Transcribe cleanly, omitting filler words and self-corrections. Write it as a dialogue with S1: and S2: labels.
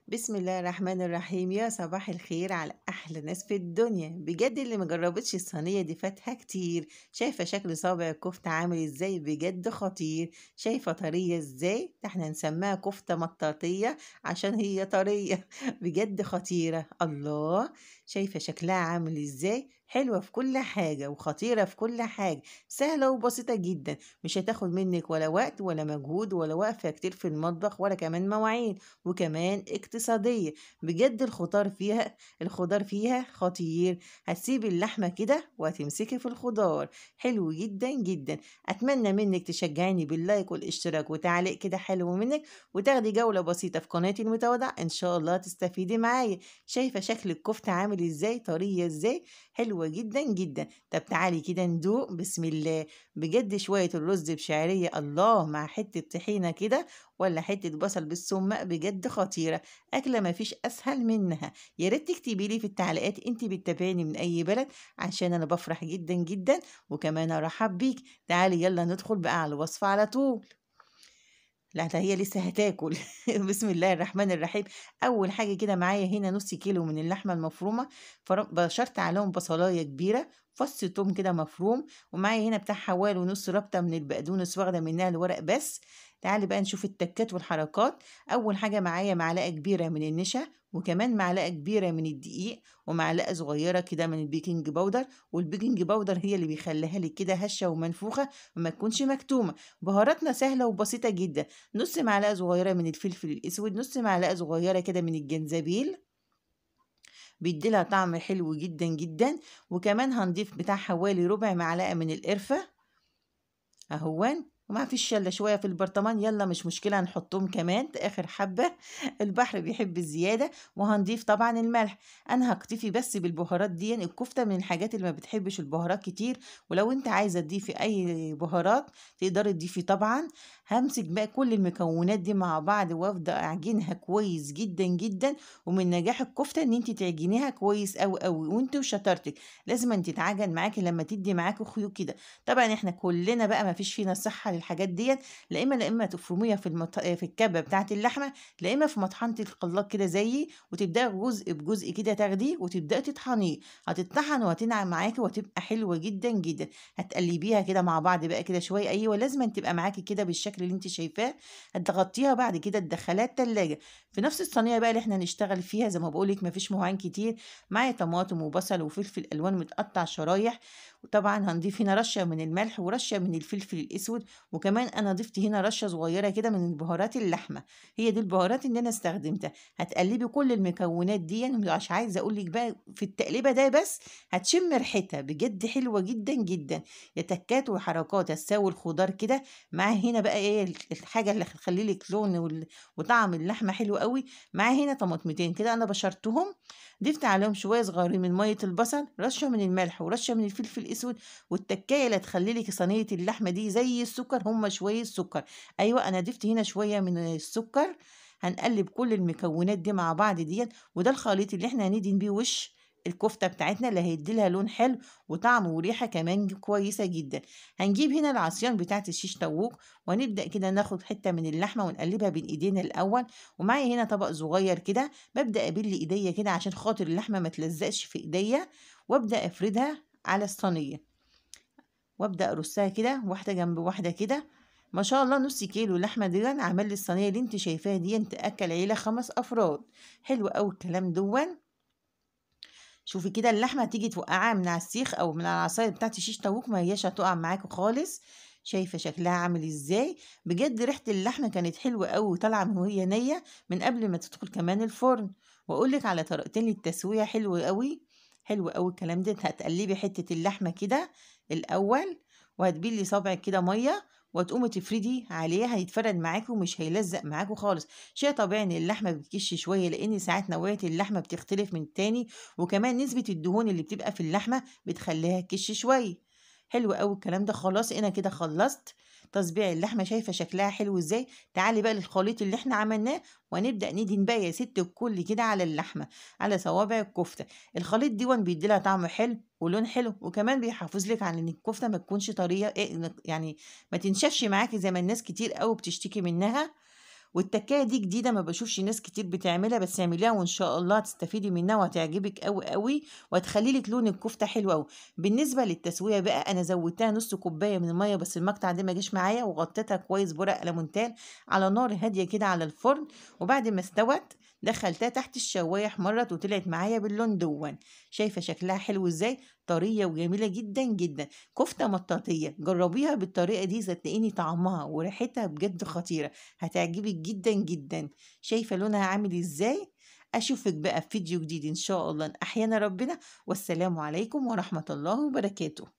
S1: بسم الله الرحمن الرحيم. يا صباح الخير على احلى ناس في الدنيا بجد. اللي مجربتش الصينيه دي فاتها كتير. شايفه شكل صابع الكفته عامل ازاي؟ بجد خطير. شايفه طريه ازاي؟ ده احنا نسميها كفته مطاطيه عشان هي طريه بجد خطيره. الله، شايفه شكلها عامل ازاي؟ حلوه في كل حاجه وخطيره في كل حاجه، سهله وبسيطه جدا. مش هتاخد منك ولا وقت ولا مجهود ولا وقفه كتير في المطبخ ولا كمان مواعين، وكمان اقتصادية. بجد الخضار فيها خطير. هتسيبي اللحمة كده وهتمسكي في الخضار. حلو جدا جدا. أتمنى منك تشجعيني باللايك والاشتراك وتعليق كده حلو منك، وتاخدي جولة بسيطة في قناتي المتواضعة. إن شاء الله تستفيدي معايا. شايفة شكل الكفتة عامل إزاي؟ طرية إزاي؟ حلوة جدا جدا. طب تعالي كده ندوق. بسم الله. بجد شوية الرز بشعرية، الله، مع حتة طحينة كده ولا حتة بصل بالسماق، بجد خطيرة. أكلة مفيش أسهل منها. يا ريت تكتبي لي في التعليقات أنت بتتابعني من أي بلد، عشان أنا بفرح جدا جدا وكمان أرحب بيك. تعالي يلا ندخل بقى على الوصفة على طول. لا ده هي لسه هتاكل بسم الله الرحمن الرحيم. اول حاجه كده معايا هنا نص كيلو من اللحمه المفرومه. بشرت عليهم بصلايه كبيره، فص توم كده مفروم، ومعايا هنا بتاع حوالي ونص ربطه من البقدونس واخده منها الورق بس. تعالي بقى نشوف التكات والحركات. اول حاجه معايا معلقه كبيره من النشا، وكمان معلقه كبيره من الدقيق، ومعلقه صغيره كده من البيكنج باودر. والبيكنج باودر هي اللي بيخليها لك كده هشه ومنفوخه وما تكونش مكتومه. بهاراتنا سهله وبسيطه جدا. نص معلقة صغيرة من الفلفل الأسود، نص معلقة صغيرة كده من الجنزبيل، بيديلها طعم حلو جدا جدا. وكمان هنضيف بتاع حوالي ربع معلقة من القرفة اهوان. وما فيش الا شويه في البرطمان، يلا مش مشكله نحطهم كمان اخر حبه البحر بيحب الزياده. وهنضيف طبعا الملح. انا هكتفي بس بالبهارات دي. الكفته من الحاجات اللي ما بتحبش البهارات كتير، ولو انت عايزه تضيفي اي بهارات تقدري تضيفي طبعا. همسك بقى كل المكونات دي مع بعض وافضل اعجنها كويس جدا جدا. ومن نجاح الكفته ان انت تعجنيها كويس قوي قوي، وانت وشطارتك لازم انت تتعجن معاكي لما تدي معاكي خيوط كده. طبعا احنا كلنا بقى ما فيش فينا صحة للحاجات ديت. لا اما تفرميها في الكبة بتاعة اللحمة، لا اما في مطحنة الخلاط كده زيي، وتبدأ جزء بجزء كده تاخديه وتبدأ تطحنيه. هتطحن وهتنعم معاكي وهتبقى حلوة جدا جدا. هتقلبيها كده مع بعض بقى كده شوية، ايوه لازم تبقى معاكي كده بالشكل اللي انت شايفاه. هتغطيها بعد كده تدخليها التلاجة. في نفس الصينية بقى اللي احنا نشتغل فيها، زي ما بقولك ما فيش مواعين كتير. معايا طماطم وبصل وفلفل الوان متقطع شرايح. وطبعا هنضيف هنا رشة من الملح ورشة من الفلفل الأسود. وكمان أنا ضفت هنا رشة صغيرة كده من البهارات اللحمة. هي دي البهارات اللي أنا استخدمتها. هتقلبي كل المكونات دي، مش عايزة أقولك بقى في التقليبة ده بس هتشم ريحتها بجد حلوة جدا جدا. يا تكات وحركات هتساوي الخضار كده. مع هنا بقى ايه الحاجة اللي هتخلي لك لون وطعم اللحمة حلو قوي. مع هنا طماطمتين كده أنا بشرتهم، ضفت عليهم شوية صغيرين من مية البصل، رشة من الملح ورشة من الفلفل الأسود. والتكاية اللي هتخلي لك صينية اللحمة دي زي السكر هم شوية سكر. أيوة أنا ضفت هنا شوية من السكر. هنقلب كل المكونات دي مع بعض دي. وده الخليط اللي احنا هندهن بيه وش الكفتة بتاعتنا، اللي هيدي لها لون حلو وطعم وريحة كمان كويسة جدا. هنجيب هنا العصيان بتاعت الشيش طاووق، ونبدأ كده ناخد حتة من اللحمة ونقلبها بين ايدينا الأول. ومعايا هنا طبق صغير كده ببدأ أبل ايديا كده عشان خاطر اللحمة ما تلزقش في ايديا، وابدأ افردها على الصينية، وابدأ ارصها كده واحدة جنب واحدة كده. ما شاء الله نص كيلو لحمة دي عمل لي الصينية اللي انت شايفاها دي تأكل عيلة 5 أفراد. حلو أوي الكلام دون. شوفي كده اللحمة تيجي توقعها من على السيخ أو من على العصاية بتاعت الشيش طاووق ما هياش هتقع معاكي خالص. شايفة شكلها عامل ازاي؟ بجد ريحة اللحمة كانت حلوة أوي وطالعة من وهي نية من قبل ما تدخل كمان الفرن. وأقولك على طريقتين للتسوية حلوة أوي. حلو أوي الكلام ده. هتقلبي حتة اللحمة كده الأول، وهتبلي صابعك كده مية، وتقومي تفردي عليه هيتفرد معاكي ومش هيلزق معاكي خالص. شيء طبيعي ان اللحمه بتكش شويه، لان ساعات نوعيه اللحمه بتختلف من التاني، وكمان نسبة الدهون اللي بتبقى في اللحمة بتخليها كش شوية. حلو قوي الكلام ده. خلاص انا كده خلصت تصبيع اللحمة. شايفة شكلها حلو ازاي؟ تعالي بقى للخليط اللي احنا عملناه، ونبدأ ندهن بقى يا ست الكل كده على اللحمة، على صوابع الكفتة. الخليط دي بيديلها طعم حلو ولون حلو، وكمان بيحافظ لك على ان الكفتة ما تكونش طرية يعني ما تنشفش معاكي زي ما الناس كتير قوي بتشتكي منها. والتكايه دي جديده ما بشوفش ناس كتير بتعملها، بس اعمليها وان شاء الله هتستفيدي منها وهتعجبك قوي قوي، وهتخلي لك لون الكفته حلو قوي. بالنسبه للتسويه بقى، انا زودتها نص كوبايه من الميه، بس المقطع ده ما جاش معايا، وغطيتها كويس بورق ألمونتال على نار هاديه كده على الفرن. وبعد ما استوت دخلتها تحت الشوايه، احمرت وطلعت معايا باللون دون. شايفه شكلها حلو ازاي؟ طريه وجميله جدا جدا. كفته مطاطيه، جربيها بالطريقه دي صدقيني طعمها وريحتها بجد خطيره، هتعجبك جدا جدا. شايفه لونها عامل ازاي؟ اشوفك بقى في فيديو جديد ان شاء الله، احيانا ربنا. والسلام عليكم ورحمه الله وبركاته.